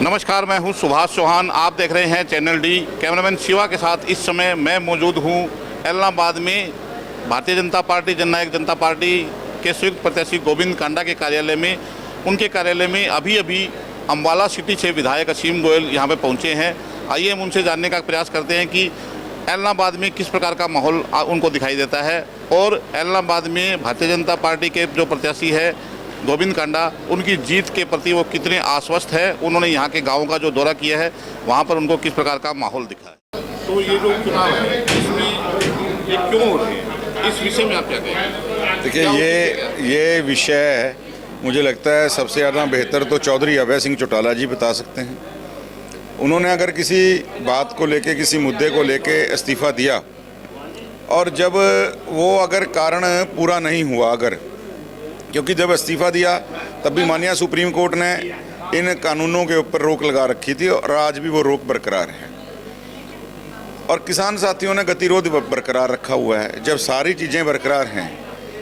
नमस्कार, मैं हूं सुभाष चौहान। आप देख रहे हैं चैनल डी। कैमरामैन शिवा के साथ इस समय मैं मौजूद हूं एलनाबाद में भारतीय जनता पार्टी जननायक जनता पार्टी के संयुक्त प्रत्याशी गोविंद कांडा के कार्यालय में। उनके कार्यालय में अभी अभी अम्बाला सिटी से विधायक असीम गोयल यहां पे पहुंचे हैं। आइए हम उनसे जानने का प्रयास करते हैं कि एलनाबाद में किस प्रकार का माहौल उनको दिखाई देता है और एलनाबाद में भारतीय जनता पार्टी के जो प्रत्याशी है गोविंद कांडा, उनकी जीत के प्रति वो कितने आश्वस्त है। उन्होंने यहाँ के गाँव का जो दौरा किया है वहाँ पर उनको किस प्रकार का माहौल दिखा है। तो ये जो चुनाव है इसमें ये क्यों हो रहे हैं, इस विषय में आप क्या कहेंगे? देखिए, ये विषय मुझे लगता है सबसे ज़्यादा बेहतर तो चौधरी अभय सिंह चौटाला जी बता सकते हैं। उन्होंने अगर किसी बात को लेके, किसी मुद्दे को लेके इस्तीफ़ा दिया और जब वो अगर कारण पूरा नहीं हुआ, अगर क्योंकि जब इस्तीफ़ा दिया तब भी माननीय सुप्रीम कोर्ट ने इन कानूनों के ऊपर रोक लगा रखी थी और आज भी वो रोक बरकरार है और किसान साथियों ने गतिरोध बरकरार रखा हुआ है। जब सारी चीज़ें बरकरार हैं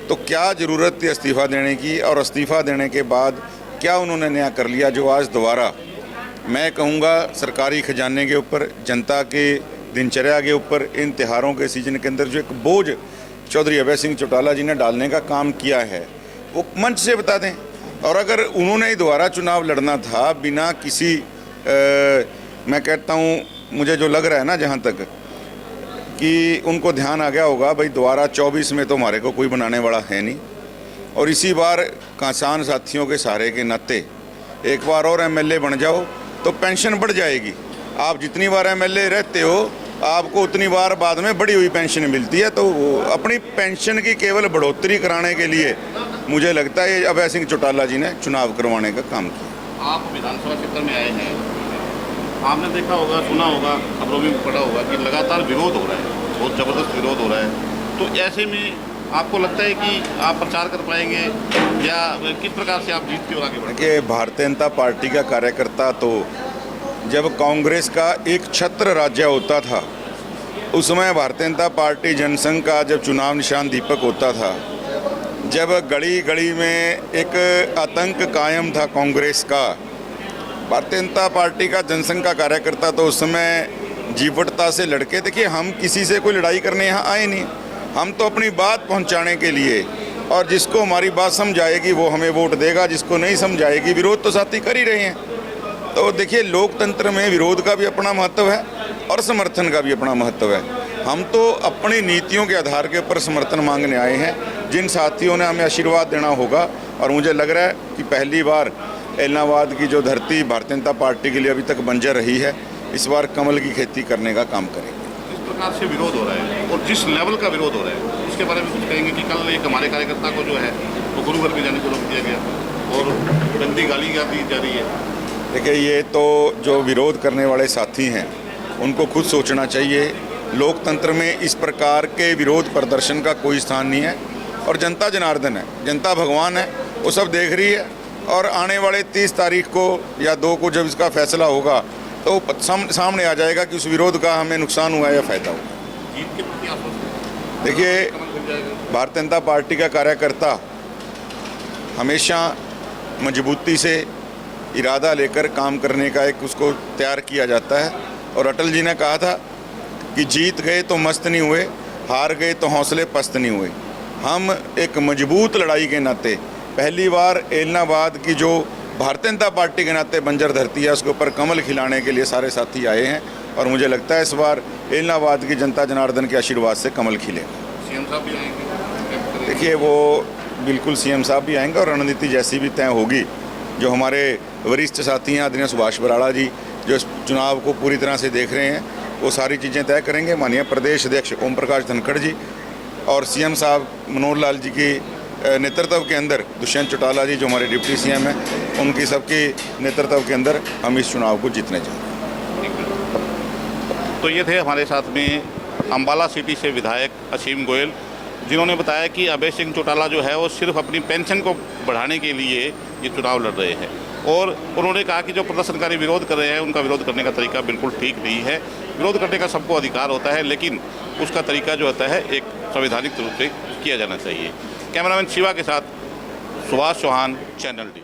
तो क्या ज़रूरत थी इस्तीफ़ा देने की, और इस्तीफ़ा देने के बाद क्या उन्होंने नया कर लिया जो आज दोबारा, मैं कहूँगा, सरकारी खजाने के ऊपर, जनता के दिनचर्या के ऊपर, इन त्योहारों के सीजन के अंदर जो एक बोझ चौधरी अभय सिंह चौटाला जी ने डालने का काम किया है वो मंच से बता दें। और अगर उन्होंने दोबारा चुनाव लड़ना था बिना किसी मैं कहता हूँ, मुझे जो लग रहा है ना, जहाँ तक कि उनको ध्यान आ गया होगा भाई दोबारा 24 में तो हमारे को कोई बनाने वाला है नहीं, और इसी बार किसान साथियों के सहारे के नाते एक बार और एमएलए बन जाओ तो पेंशन बढ़ जाएगी। आप जितनी बार एमएलए रहते हो आपको उतनी बार बाद में बढ़ी हुई पेंशन मिलती है। तो अपनी पेंशन की केवल बढ़ोतरी कराने के लिए मुझे लगता है अभय सिंह चौटाला जी ने चुनाव करवाने का काम किया। आप विधानसभा क्षेत्र में आए हैं, आपने देखा होगा, सुना होगा, खबरों में पढ़ा होगा कि लगातार विरोध हो रहा है, बहुत ज़बरदस्त विरोध हो रहा है। तो ऐसे में आपको लगता है कि आप प्रचार कर पाएंगे या किस प्रकार से आप जीत की ओर आगे बढ़ेंगे? कि भारतीय जनता पार्टी का कार्यकर्ता तो जब कांग्रेस का एक छत्र राज्य होता था उस समय भारतीय जनता पार्टी जनसंघ का जब चुनाव निशान दीपक होता था, जब गली गली में एक आतंक कायम था कांग्रेस का, भारतीय जनता पार्टी का जनसंघ का कार्यकर्ता तो उस समय जीवटता से लड़के। देखिए, हम किसी से कोई लड़ाई करने यहाँ आए नहीं, हम तो अपनी बात पहुँचाने के लिए, और जिसको हमारी बात समझ आएगी वो हमें वोट देगा, जिसको नहीं समझ आएगी, विरोध तो साथी कर ही रहे हैं। तो देखिए, लोकतंत्र में विरोध का भी अपना महत्व है और समर्थन का भी अपना महत्व है। हम तो अपनी नीतियों के आधार के ऊपर समर्थन मांगने आए हैं, जिन साथियों ने हमें आशीर्वाद देना होगा। और मुझे लग रहा है कि पहली बार एलनाबाद की जो धरती भारतीय जनता पार्टी के लिए अभी तक बंजर रही है, इस बार कमल की खेती करने का काम करेंगे। इस प्रकार से विरोध हो रहा है और जिस लेवल का विरोध हो रहा है उसके बारे में कुछ कहेंगे कि कल एक हमारे कार्यकर्ता को जो है वो गुरुघर में जाने को रोक दिया गया और गंदी गाली दी जा रही है। देखिए, ये तो जो विरोध करने वाले साथी हैं उनको खुद सोचना चाहिए। लोकतंत्र में इस प्रकार के विरोध प्रदर्शन का कोई स्थान नहीं है और जनता जनार्दन है, जनता भगवान है, वो सब देख रही है। और आने वाले 30 तारीख को या 2 को जब इसका फैसला होगा तो सामने आ जाएगा कि उस विरोध का हमें नुकसान हुआ या फ़ायदा हुआ। देखिए, भारतीय जनता पार्टी का कार्यकर्ता हमेशा मजबूती से इरादा लेकर काम करने का एक उसको तैयार किया जाता है। और अटल जी ने कहा था कि जीत गए तो मस्त नहीं हुए, हार गए तो हौसले पस्त नहीं हुए। हम एक मजबूत लड़ाई के नाते पहली बार एलनाबाद की जो भारतीय जनता पार्टी के नाते बंजर धरती है उसके ऊपर कमल खिलाने के लिए सारे साथी आए हैं और मुझे लगता है इस बार एलनाबाद की जनता जनार्दन के आशीर्वाद से कमल खिलेगा। सीएम साहब भी आएंगे? देखिए, वो बिल्कुल सीएम साहब भी आएंगे और रणनीति जैसी भी तय होगी, जो हमारे वरिष्ठ साथी हैं आदरणीय सुभाष बराड़ा जी जो इस चुनाव को पूरी तरह से देख रहे हैं, वो सारी चीज़ें तय करेंगे। माननीय प्रदेश अध्यक्ष ओम प्रकाश धनखड़ जी और सीएम साहब मनोहर लाल जी की नेतृत्व के अंदर दुष्यंत चौटाला जी जो हमारे डिप्टी सीएम हैं, उनकी सबकी नेतृत्व के अंदर हम इस चुनाव को जीतने जा रहे हैं। तो ये थे हमारे साथ में अम्बाला सिटी से विधायक असीम गोयल, जिन्होंने बताया कि अभय सिंह चौटाला जो है वो सिर्फ अपनी पेंशन को बढ़ाने के लिए ये चुनाव लड़ रहे हैं। और उन्होंने कहा कि जो प्रदर्शनकारी विरोध कर रहे हैं उनका विरोध करने का तरीका बिल्कुल ठीक नहीं है। विरोध करने का सबको अधिकार होता है, लेकिन उसका तरीका जो होता है एक संवैधानिक रूप से किया जाना चाहिए। कैमरामैन शिवा के साथ सुभाष चौहान, चैनल डी।